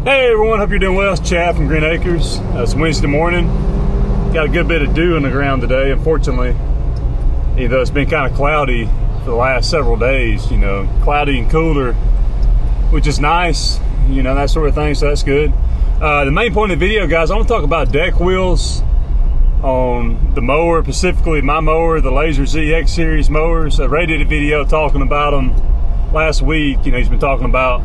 Hey everyone, hope you're doing well. It's Chad from Green Acres. It's Wednesday morning. Got a good bit of dew in the ground today, unfortunately. Even though it's been kind of cloudy for the last several days, cloudy and cooler, which is nice, that sort of thing, so that's good. The main point of the video, guys, I want to talk about deck wheels on the mower, specifically my mower, the Lazor Z X-series mowers. Ray did a video talking about them last week. He's been talking about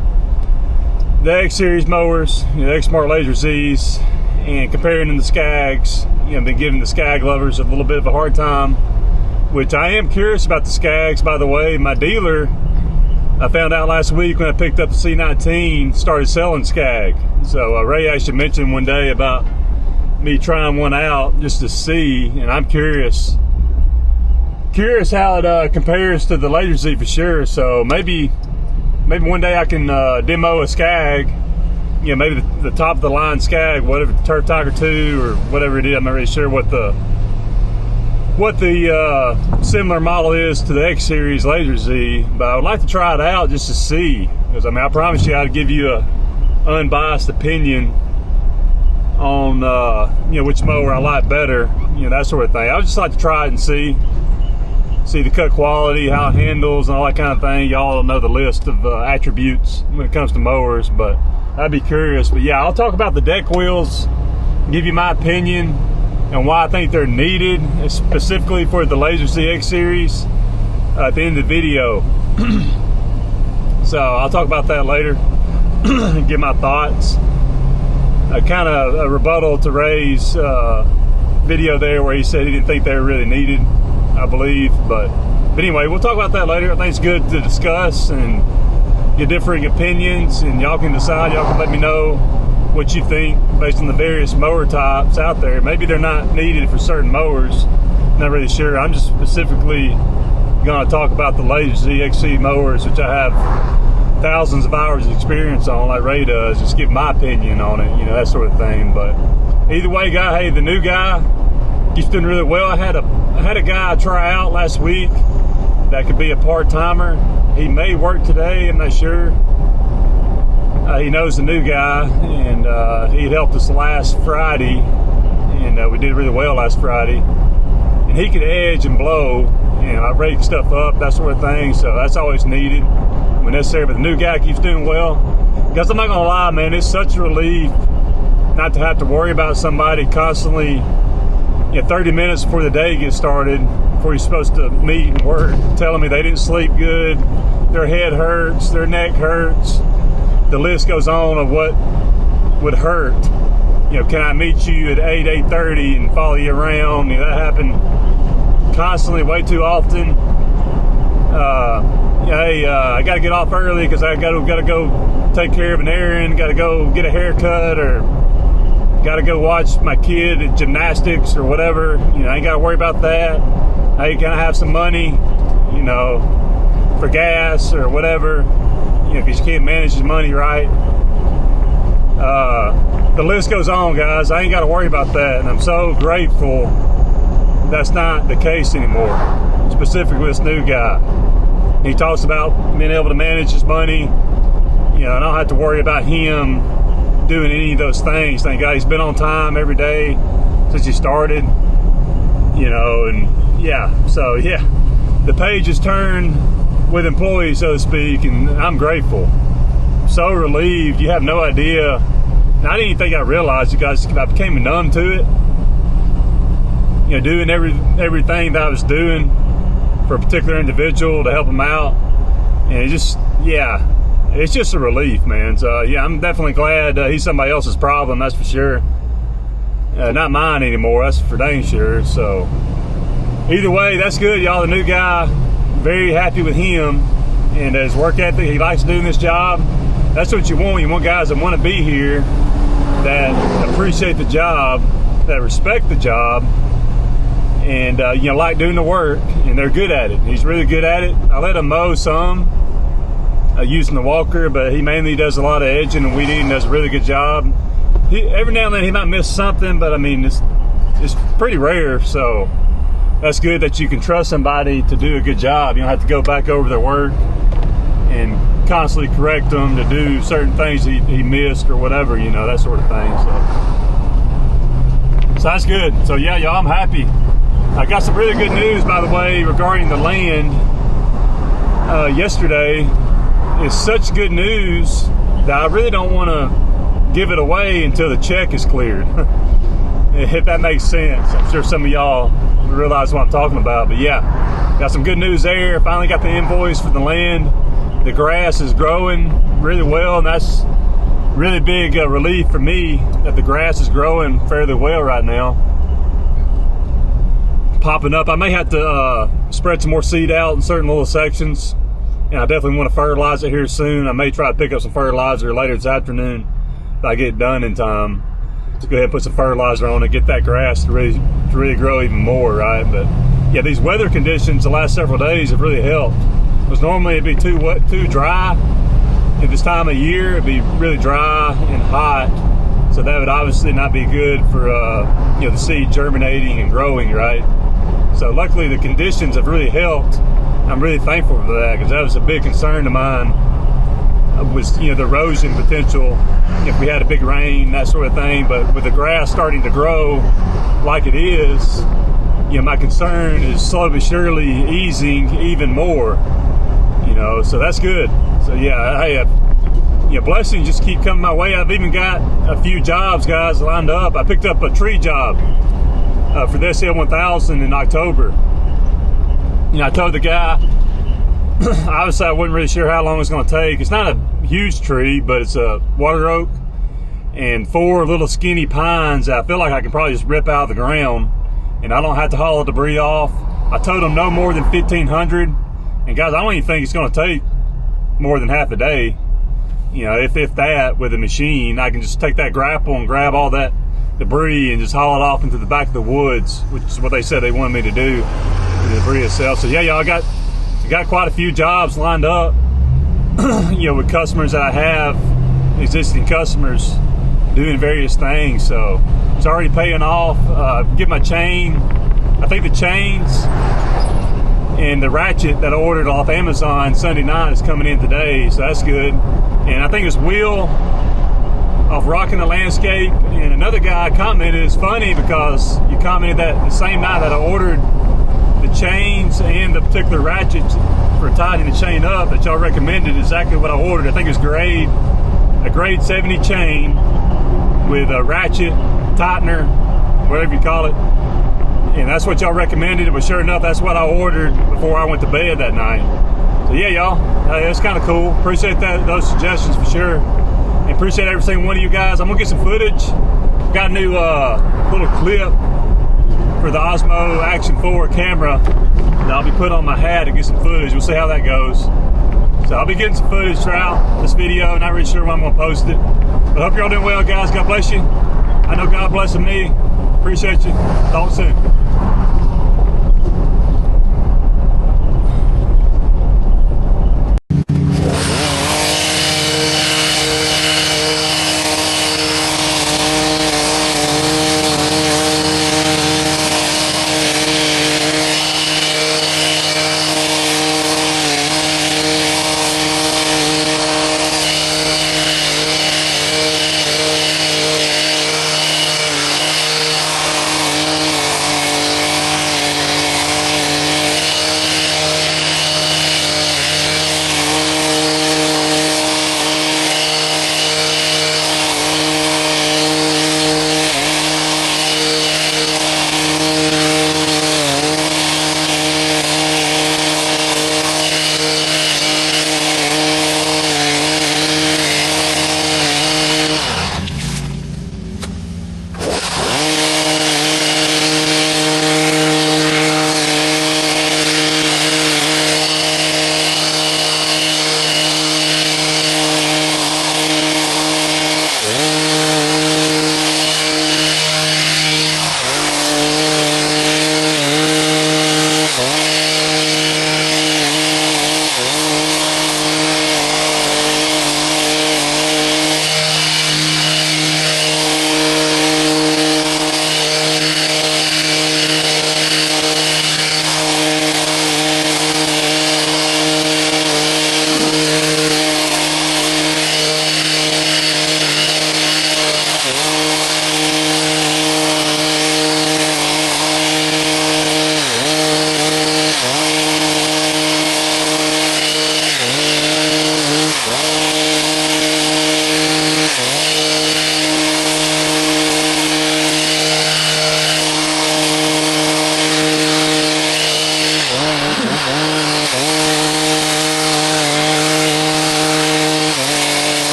the X-series mowers, the Exmark Lazor Z's, and comparing them to Skags. Been giving the Skag lovers a little bit of a hard time, which I am curious about the Skags, by the way. My dealer, I found out last week when I picked up the C19, started selling Skag. So Ray actually mentioned one day about me trying one out just to see, and I'm curious how it compares to the Lazor Z for sure. So maybe one day I can demo a Skag, maybe the top of the line Skag, whatever, Turf Tiger 2 or whatever it is. I'm not really sure what the similar model is to the X-series Lazor Z, but I would like to try it out just to see, because I promise you I'd give you a unbiased opinion on which mower I like better, that sort of thing. I would just like to try it and see the cut quality, how it handles, and all that kind of thing. Y'all know the list of attributes when it comes to mowers, but I'd be curious. But yeah, I'll talk about the deck wheels, give you my opinion and why I think they're needed, specifically for the Lazor Z X-series at the end of the video. So I'll talk about that later and give my thoughts. Kind of a rebuttal to Ray's video there where he said he didn't think they were really needed, I believe, but anyway, we'll talk about that later. I think it's good to discuss and get differing opinions, and y'all can decide. Y'all can let me know what you think based on the various mower types out there. Maybe they're not needed for certain mowers, not really sure. I'm just specifically going to talk about the Lazor Z X-series mowers, which I have thousands of hours of experience on, like Ray does. Just give my opinion on it, that sort of thing. But either way, guy, hey, the new guy, he's doing really well. I had a guy try out last week that could be a part-timer. He may work today, I'm not sure. He knows the new guy, and he had helped us last Friday, and we did really well last Friday. And he could edge and blow, and I rake stuff up, that sort of thing, so that's always needed when necessary. But the new guy keeps doing well. Because I'm not gonna lie, man, it's such a relief not to have to worry about somebody constantly 30 minutes before the day gets started, before you're supposed to meet and work, telling me they didn't sleep good, their head hurts, their neck hurts. The list goes on of what would hurt. Can I meet you at 8:30 and follow you around? That happened constantly, way too often. Hey, I got to get off early because I got to go take care of an errand, got to go get a haircut, or got to go watch my kid at gymnastics or whatever. I ain't got to worry about that. Hey, can I have some money, for gas or whatever, because you can't manage your money right. The list goes on, guys. I ain't got to worry about that, and I'm so grateful that's not the case anymore, specifically with this new guy. He talks about being able to manage his money. I don't have to worry about him doing any of those things. Thank God he's been on time every day since he started, and yeah, so yeah, the page is turned with employees, so to speak, and I'm grateful. So relieved, you have no idea. And I didn't even think I realized it, guys. I became numb to it, doing everything that I was doing for a particular individual to help him out, and it's just a relief, man. So yeah, I'm definitely glad he's somebody else's problem, that's for sure. Not mine anymore, that's for dang sure. So either way, that's good, y'all. The new guy, very happy with him and his work ethic. He likes doing this job. That's what you want. You want guys that want to be here, that appreciate the job, that respect the job, and like doing the work, and they're good at it. He's really good at it. I let him mow some using the walker, but he mainly does a lot of edging and weed eating. Does a really good job. Every now and then he might miss something, but I mean it's pretty rare. So that's good that you can trust somebody to do a good job. You don't have to go back over their work and constantly correct him to do certain things he missed or whatever, you know, that sort of thing. So that's good. So yeah, y'all, I'm happy. I got some really good news, by the way, regarding the land. Yesterday is such good news that I really don't want to give it away until the check is cleared. If that makes sense. I'm sure some of y'all realize what I'm talking about, but yeah, got some good news there. Finally got the invoice for the land. The grass is growing really well, and that's really big relief for me that the grass is growing fairly well right now. Popping up. I may have to spread some more seed out in certain little sections, and I definitely want to fertilize it here soon. I may try to pick up some fertilizer later this afternoon if I get it done in time. Let's go ahead and put some fertilizer on it, get that grass to really grow even more, right? But yeah, these weather conditions the last several days have really helped. Because normally it'd be too wet, too dry at this time of year. It'd be really dry and hot, so that would obviously not be good for you know, the seed germinating and growing, right? So luckily the conditions have really helped. I'm really thankful for that, because that was a big concern of mine, was, you know, the erosion potential if we had a big rain, that sort of thing. But with the grass starting to grow like it is, you know, my concern is slowly but surely easing even more, you know, so that's good. So yeah, hey, you know, blessings just keep coming my way. I've even got a few jobs, guys, lined up. I picked up a tree job for the SL1000 in October. You know, I told the guy, obviously I wasn't really sure how long it's going to take. It's not a huge tree, but it's a water oak and 4 little skinny pines that I feel like I can probably just rip out of the ground, and I don't have to haul the debris off. I told them no more than 1,500, and guys, I don't even think it's going to take more than half a day. You know, if that, with a machine, I can just take that grapple and grab all that debris and just haul it off into the back of the woods, which is what they said they wanted me to do, the debris itself. So yeah, y'all, got quite a few jobs lined up, you know, with customers that I have, existing customers doing various things. So it's already paying off. Get my chain. I think the chains and the ratchet that I ordered off Amazon Sunday night is coming in today, so that's good. And I think it's wheel off Rocking the Landscape. And another guy commented, it's funny because you commented that the same night that I ordered the chains and the particular ratchets for tightening the chain up, that y'all recommended exactly what I ordered. I think it's a grade 70 chain with a ratchet, tightener, whatever you call it. And that's what y'all recommended. But sure enough, that's what I ordered before I went to bed that night. So yeah, y'all, it's kind of cool. Appreciate those suggestions for sure. And appreciate every single one of you guys. I'm gonna get some footage. Got a new little clip for the Osmo Action 4 camera that I'll be putting on my hat to get some footage. We'll see how that goes. So I'll be getting some footage throughout this video. Not really sure when I'm gonna post it. But I hope you're all doing well, guys. God bless you. I know God blessing me. Appreciate you. Talk soon.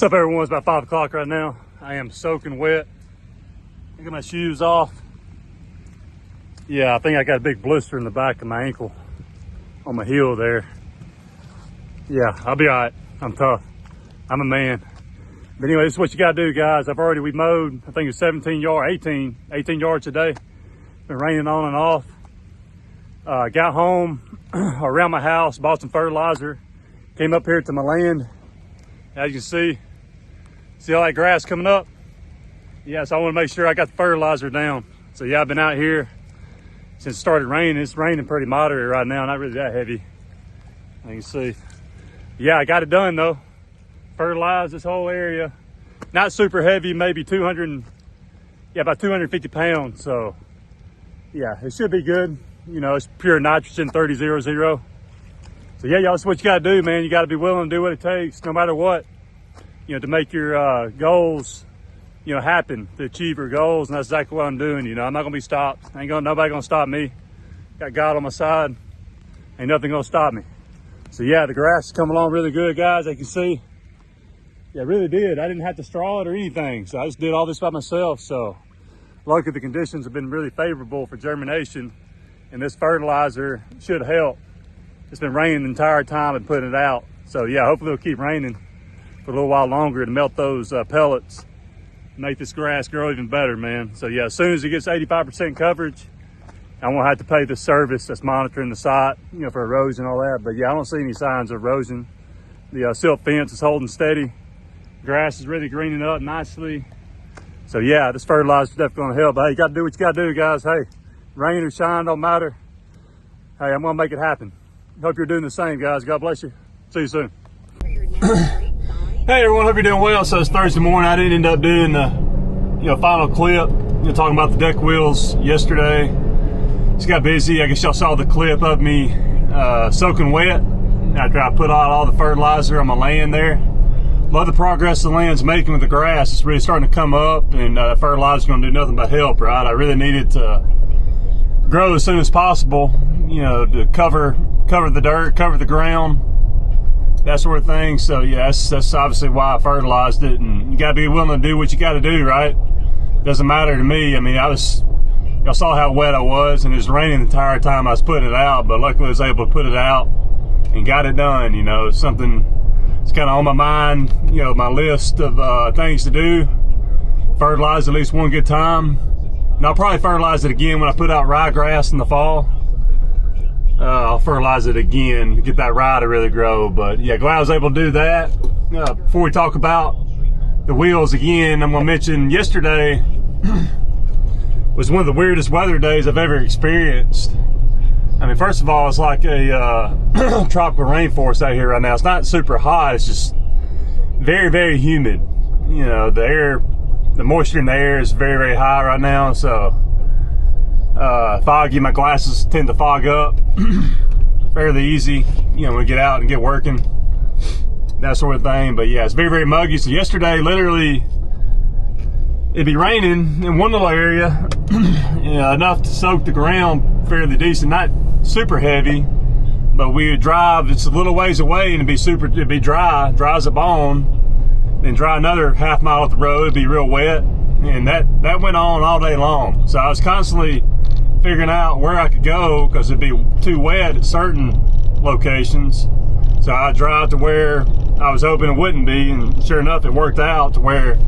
What's up, everyone? It's about 5 o'clock right now. I am soaking wet. I got my shoes off. Yeah, I think I got a big blister in the back of my ankle on my heel there. Yeah, I'll be all right. I'm tough. I'm a man. But anyway, this is what you gotta do, guys. We mowed, I think it's 18 yards today. Been raining on and off. Got home around my house, bought some fertilizer, came up here to my land. As you can see all that grass coming up? Yeah, so I want to make sure I got the fertilizer down. So yeah, I've been out here since it started raining. It's raining pretty moderate right now, not really that heavy. You can see. Yeah, I got it done though. Fertilized this whole area. Not super heavy, maybe about 250 pounds. So yeah, it should be good. You know, it's pure nitrogen 30-00. So yeah, y'all, that's what you gotta do, man. You gotta be willing to do what it takes, no matter what, you know, to make your goals, you know, happen, to achieve your goals. And that's exactly what I'm doing. You know, I'm not gonna be stopped. Nobody gonna stop me. Got God on my side. Ain't nothing gonna stop me. So yeah, the grass is coming along really good, guys. As you can see, yeah, it really did. I didn't have to straw it or anything. So I just did all this by myself. So luckily the conditions have been really favorable for germination, and this fertilizer should help. It's been raining the entire time and putting it out. So yeah, hopefully it'll keep raining for a little while longer to melt those pellets, make this grass grow even better, man. So yeah, as soon as it gets 85% coverage, I won't have to pay the service that's monitoring the site, you know, for erosion and all that. But yeah, I don't see any signs of erosion. The silt fence is holding steady. Grass is really greening up nicely. So yeah, this fertilizer is definitely gonna help. Hey, you gotta do what you gotta do, guys. Hey, rain or shine, don't matter. Hey, I'm gonna make it happen. Hope you're doing the same, guys. God bless you. See you soon. Hey everyone, hope you're doing well. So it's Thursday morning. I didn't end up doing the final clip, talking about the deck wheels yesterday. Just got busy. I guess y'all saw the clip of me soaking wet after I put out all the fertilizer on my land there. Love the progress the land's making with the grass. It's really starting to come up, and fertilizer's gonna do nothing but help, right? I really need it to grow as soon as possible, you know, to cover the dirt, cover the ground, that sort of thing. So yeah, that's obviously why I fertilized it. And you gotta be willing to do what you gotta do, right? Doesn't matter to me. I mean, y'all saw how wet I was, and it was raining the entire time I was putting it out, but luckily I was able to put it out and got it done. You know, it's something that's kind of on my mind, you know, my list of things to do. Fertilize at least one good time. And I'll probably fertilize it again when I put out ryegrass in the fall. I'll fertilize it again to get that rye to really grow. But yeah, glad I was able to do that. Before we talk about the wheels again, I'm gonna mention yesterday was one of the weirdest weather days I've ever experienced. I mean, first of all, it's like a tropical rainforest out here right now. It's not super hot, it's just very, very humid. You know, the moisture in the air is very, very high right now, so foggy. My glasses tend to fog up fairly easy, you know, when we get out and get working, that sort of thing. But yeah, it's very, very muggy. So yesterday, literally, it'd be raining in one little area, you know, enough to soak the ground fairly decent, not super heavy, but we would drive, it's a little ways away, and it'd be dry as a bone, then dry another half mile up the road, it'd be real wet, and that went on all day long. So I was constantly figuring out where I could go, because it'd be too wet at certain locations. So I'd drive to where I was hoping it wouldn't be, and sure enough, it worked out to where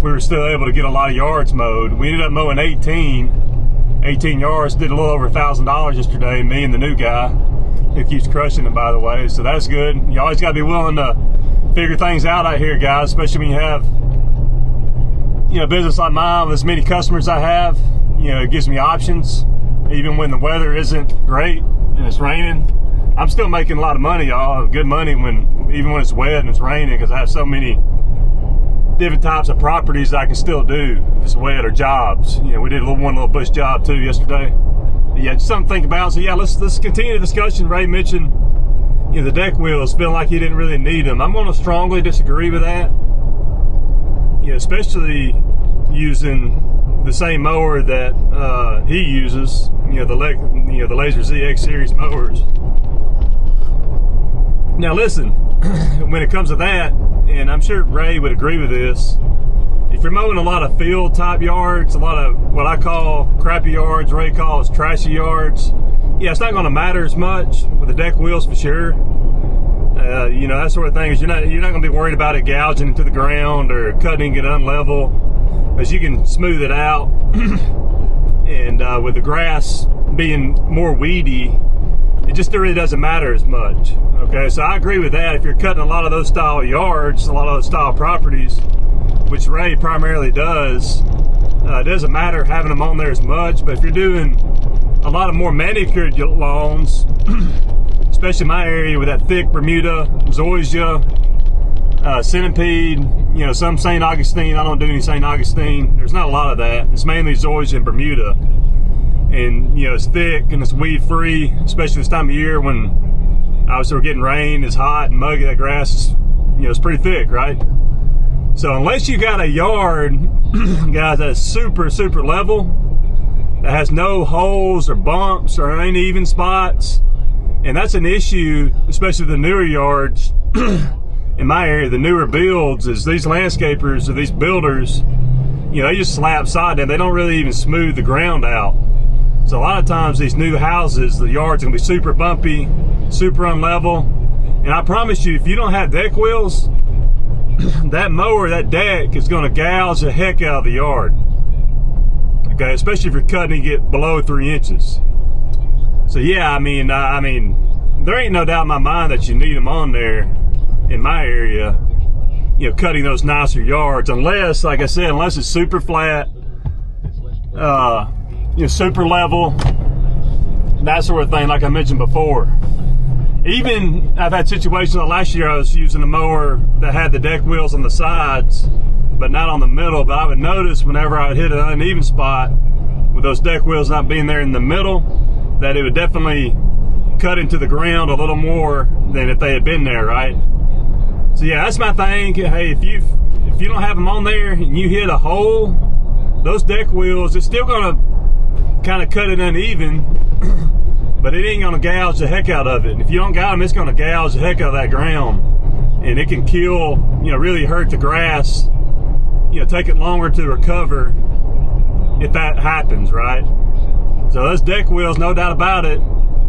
we were still able to get a lot of yards mowed. We ended up mowing 18 yards, did a little over $1,000 yesterday, me and the new guy, who keeps crushing it, by the way. So that's good. You always got to be willing to figure things out here, guys, especially when you have, you know, business like mine with as many customers I have. You know, it gives me options. Even when the weather isn't great and it's raining, I'm still making a lot of money, y'all. Good money even when it's wet and it's raining, because I have so many different types of properties that I can still do if it's wet, or jobs. You know, we did one little bush job too yesterday. Yeah, just something to think about. So yeah, let's continue the discussion. Ray mentioned, you know, the deck wheels, feeling like he didn't really need them. I'm going to strongly disagree with that. You know, especially using the same mower that he uses. You know, the Lazor Z X-series mowers. Now listen, when it comes to that, and I'm sure Ray would agree with this, if you're mowing a lot of field type yards, a lot of what I call crappy yards, Ray calls trashy yards, yeah, it's not going to matter as much with the deck wheels for sure. You know, that sort of thing is you're not going to be worried about it gouging into the ground or cutting it unlevel, as you can smooth it out. And with the grass being more weedy, it just really doesn't matter as much. Okay, so I agree with that. If you're cutting a lot of those style yards, a lot of those style properties, which Ray primarily does, it doesn't matter having them on there as much. But if you're doing a lot of more manicured lawns, especially in my area with that thick Bermuda, zoysia, centipede, you know, some St. Augustine. I don't do any St. Augustine. There's not a lot of that. It's mainly zoysia and Bermuda. And, you know, it's thick and it's weed free, especially this time of year when obviously we're getting rain, it's hot and muggy. That grass is, you know, it's pretty thick, right? So unless you got a yard, guys, that's super, super level, that has no holes or bumps or uneven spots, and that's an issue, especially the newer yards. In my area, the newer builds, is these landscapers or these builders, you know, they just slap sod down. They don't really even smooth the ground out. So a lot of times these new houses, the yard's gonna be super bumpy, super unlevel. And I promise you, if you don't have deck wheels, that mower, that deck is gonna gouge the heck out of the yard. Okay, especially if you're cutting it below 3 inches. So yeah, I mean, there ain't no doubt in my mind that you need them on there in my area, you know, cutting those nicer yards, unless, like I said, unless it's super flat, you know, super level, that sort of thing, like I mentioned before. Even I've had situations, last year I was using a mower that had the deck wheels on the sides, but not on the middle. But I would notice whenever I would hit an uneven spot with those deck wheels not being there in the middle, that it would definitely cut into the ground a little more than if they had been there, right? So yeah, that's my thing. Hey, if you don't have them on there and you hit a hole, those deck wheels, it's still gonna kind of cut it uneven, but it ain't gonna gouge the heck out of it. And if you don't got them, it's gonna gouge the heck out of that ground, and it can kill, you know, really hurt the grass, you know, take it longer to recover if that happens, right? So those deck wheels, no doubt about it,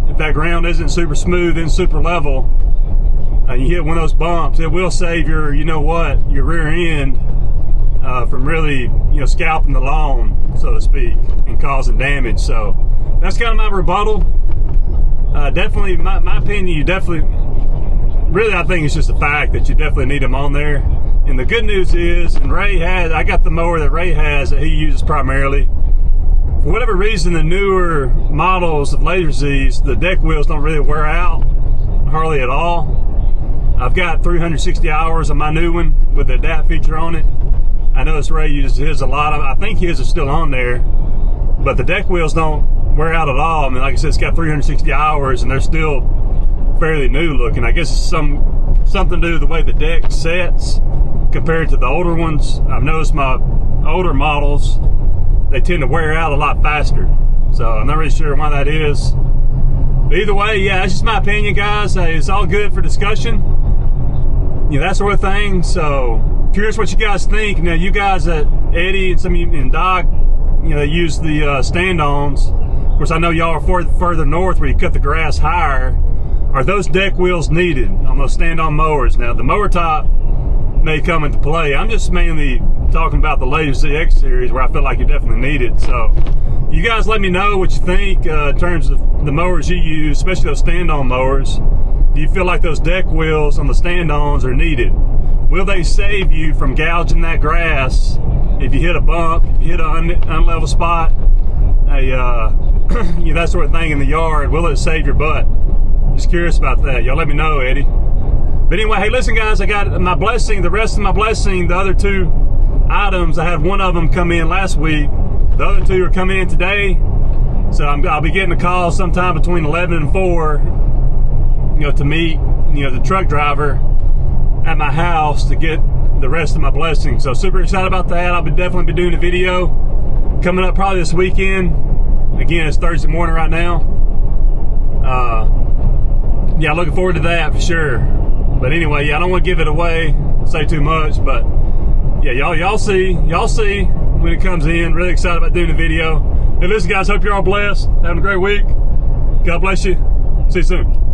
if that ground isn't super smooth and super level, and you hit one of those bumps, it will save your, you know what, your rear end from really, you know, scalping the lawn, so to speak, and causing damage. So that's kind of my rebuttal. Definitely, my opinion, you definitely, really, I think it's just a fact that you definitely need them on there. And the good news is, and Ray has, I got the mower that Ray has that he uses primarily. For whatever reason, the newer models of Lazor Z's, the deck wheels don't really wear out hardly at all. I've got 360 hours on my new one with the adapt feature on it. I noticed Ray uses his a lot. I think his is still on there, but the deck wheels don't wear out at all. I mean, like I said, it's got 360 hours and they're still fairly new looking. I guess it's something to do with the way the deck sets compared to the older ones. I've noticed my older models, they tend to wear out a lot faster. So I'm not really sure why that is. But either way, yeah, that's just my opinion, guys. Hey, it's all good for discussion, you know, that sort of thing. So curious what you guys think. Now, you guys at Eddie and some of you and Doc, you know, they use the stand-ons. Of course, I know y'all are further north where you cut the grass higher. Are those deck wheels needed on those stand-on mowers? Now, the mower top may come into play. I'm just mainly talking about the Lazor Z X-series where I feel like you definitely need it. So you guys let me know what you think in terms of the mowers you use, especially those stand-on mowers. Do you feel like those deck wheels on the stand-ons are needed? Will they save you from gouging that grass if you hit a bump, if you hit an unlevel spot, you know, that sort of thing in the yard? Will it save your butt? Just curious about that. Y'all let me know, Eddie. But anyway, hey, listen, guys, I got my blessing, the rest of my blessing, the other two items. I had one of them come in last week. The other two are coming in today. So I'll be getting a call sometime between 11 and 4, you know, to meet, you know, the truck driver at my house to get the rest of my blessings. So super excited about that. I'll definitely be doing a video coming up probably this weekend. Again, it's Thursday morning right now. Yeah, looking forward to that for sure. But anyway, yeah, I don't want to give it away. say too much, but yeah, y'all see when it comes in. Really excited about doing the video. Hey, listen, guys, hope you're all blessed, having a great week. God bless you. See you soon.